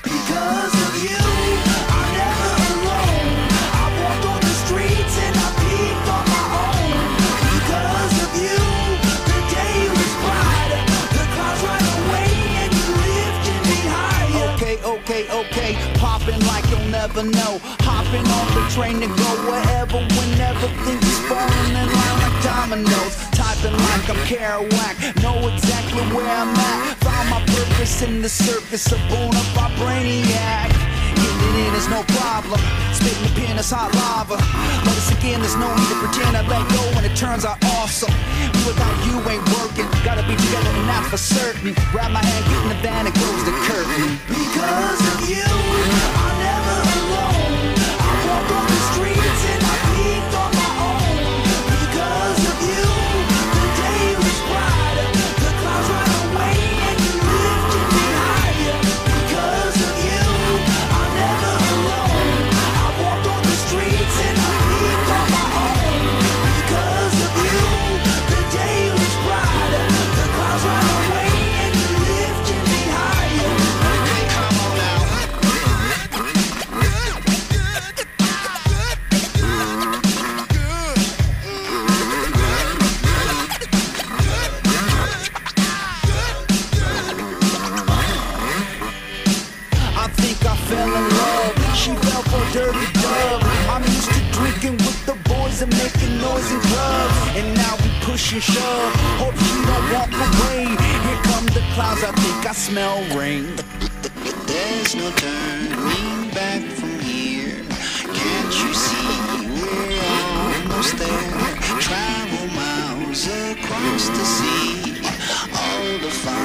Because of you, I'm never alone. I walk on the streets and I peep on my own. Because of you, the day was brighter. The clouds right away and you lifted me higher. Okay, popping like you'll never know. Hopping on the train to go wherever, whenever. Things falling in line like dominoes. Typing like I'm Kerouac, know exactly where I'm at. Found my purpose in the circus, a bona fide brainiac. Getting it in is no problem. Spitting the pen is hot lava. Let us again, there's no need to pretend I let go when it turns out awesome. Me without you ain't working. Gotta be together and that's for certain. Grab my hand, get in the van and close the curtain. Because of you, I'm never alone. I walk on the streets and I peek on my own. Because of you, the day was brighter. The clouds right away and you lifted me higher. Because of you, I'm never alone. I walk on the streets and I peek on my own. Because of you, the day was brighter. The clouds right away and you lifted me higher. Okay, come on now. I think I fell in love. She fell for a dirty dub. I'm used to drinking with the boys and making noise in clubs. And now we push and shove. Hope she don't walk away. Here come the clouds. I think I smell rain. There's no turning back from here. Can't you see we're almost there? Travel miles across the sea. All the fun